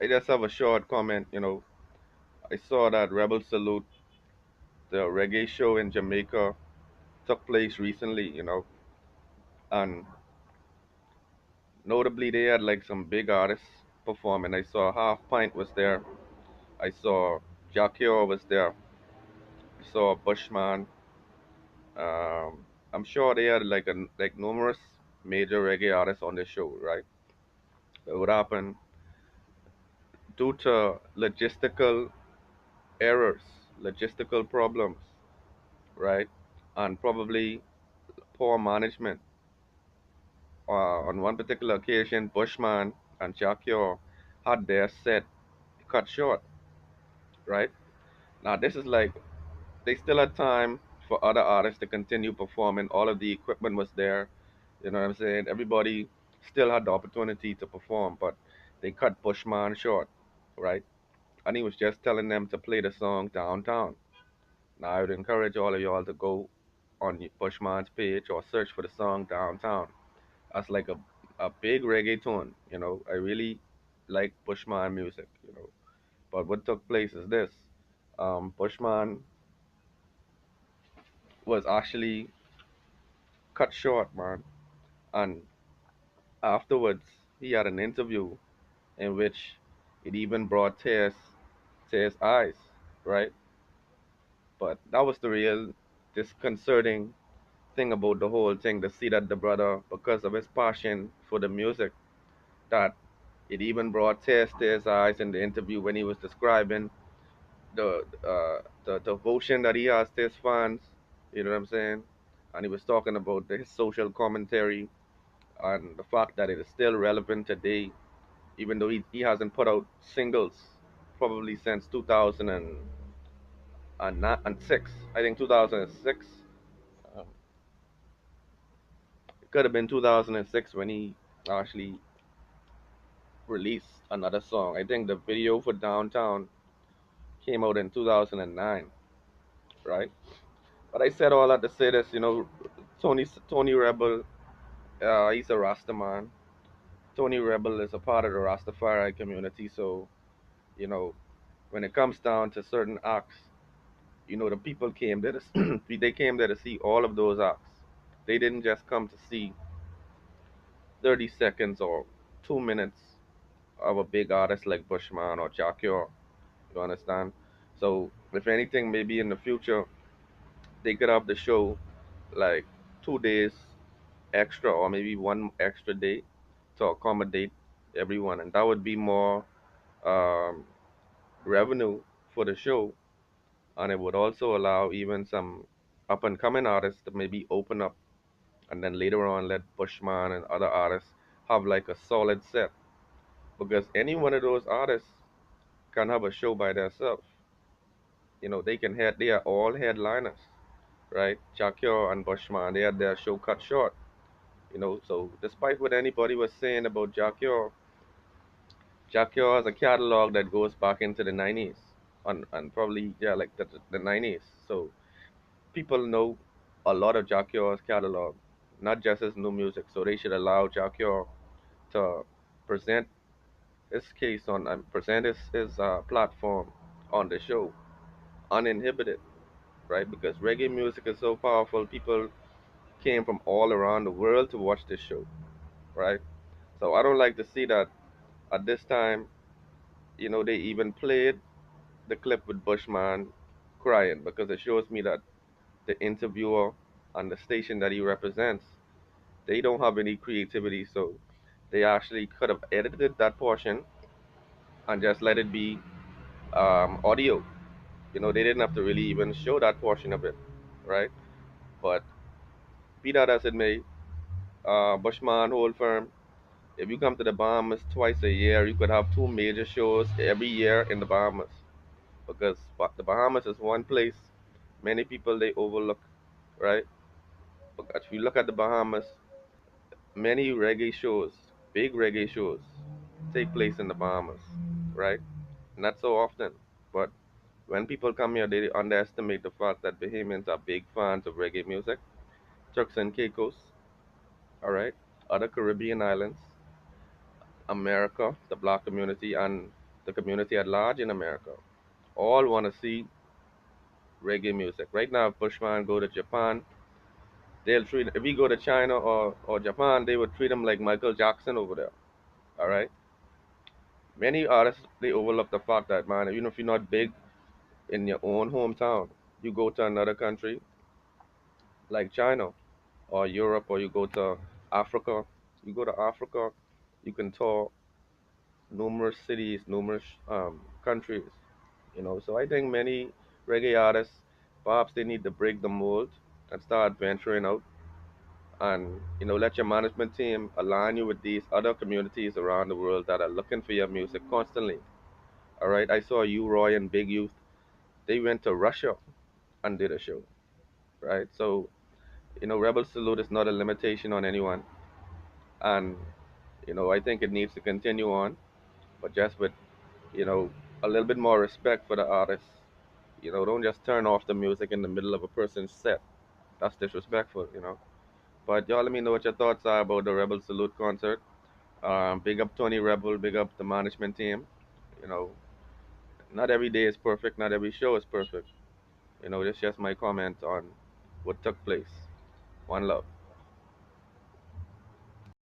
I just have a short comment. I saw that Rebel Salute, the reggae show in Jamaica, took place recently. And notably they had like some big artists performing. I saw Half Pint was there. I saw Jacquier was there. I saw Bushman. I'm sure they had like numerous major reggae artists on the show, right? But what happened due to logistical errors, logistical problems, right? And probably poor management. On one particular occasion, Bushman and Jacquier had their set cut short, right? Now this is like they still had time for other artists to continue performing. All of the equipment was there. You know what I'm saying? Everybody still had the opportunity to perform, but they cut Bushman short, right? And he was just telling them to play the song downtown. Now I would encourage all of y'all to go on Bushman's page or search for the song downtown. That's like a big reggaeton. I really like Bushman music. But what took place is this: Bushman was actually cut short, man. And afterwards, he had an interview in which it even brought tears to his eyes, right? But that was the real disconcerting thing about the whole thing to see that the brother, because of his passion for the music, that it even brought tears to his eyes in the interview when he was describing the devotion that he has to his fans. You know what I'm saying? And he was talking about his social commentary and the fact that it is still relevant today, even though he hasn't put out singles probably since 2006. I think 2006. Um, it could have been 2006 when he actually released another song. I think the video for Downtown came out in 2009, right? But I said all that to say this, Tony Rebel, he's a Rasta man. Tony Rebel is a part of the Rastafari community, so you know when it comes down to certain acts, the people came there to they came there to see all of those acts. They didn't just come to see 30 seconds or 2 minutes of a big artist like Bushman or Jacquier. You understand? So if anything, maybe in the future they could have the show like 2 days extra or maybe one extra day to accommodate everyone, and that would be more um, revenue for the show, and it would also allow even some up and coming artists to maybe open up, and then later on let Bushman and other artists have like a solid set, because any one of those artists can have a show by themselves. They can head. They are all headliners, right? Jacquier and Bushman, they had their show cut short. So despite what anybody was saying about Jacquier has a catalog that goes back into the 90s, and probably, yeah, like the 90s. So people know a lot of Jacquier's catalog, not just his new music. So they should allow Jacquier to present his case present his platform on the show uninhibited, right? Because reggae music is so powerful, people came from all around the world to watch this show, right? So I don't like to see that at this time, they even played the clip with Bushman crying, because it shows me that the interviewer and the station that he represents, they don't have any creativity. So they actually could have edited that portion and just let it be audio. They didn't have to really even show that portion of it, right? But be that as it may, Bushman hold firm. If you come to the Bahamas twice a year, you could have two major shows every year in the Bahamas, because the Bahamas is one place many people they overlook, right? But if you look at the Bahamas, many reggae shows, big reggae shows, take place in the Bahamas, right? Not so often, but when people come here, they underestimate the fact that Bahamians are big fans of reggae music. Turks and Caicos, all right, other Caribbean islands, America, the black community, and the community at large in America, all want to see reggae music. Right now, if Bushman go to Japan, they'll treat, if we go to China or Japan, they would treat him like Michael Jackson over there. All right. Many artists they overlook the fact that, man, even if you're not big in your own hometown, you go to another country like China or Europe, or you go to Africa. You go to Africa, you can tour numerous cities, numerous countries. So I think many reggae artists, perhaps they need to break the mold and start venturing out, and let your management team align you with these other communities around the world that are looking for your music constantly. All right, I saw you, Roy, and Big Youth. They went to Russia and did a show, right? So Rebel Salute is not a limitation on anyone, and I think it needs to continue on, but just with you know a little bit more respect for the artists. Don't just turn off the music in the middle of a person's set. That's disrespectful. But y'all, let me know what your thoughts are about the Rebel Salute concert. Big up Tony Rebel, big up the management team. You know, not every day is perfect, not every show is perfect. This is just my comment on what took place. One love.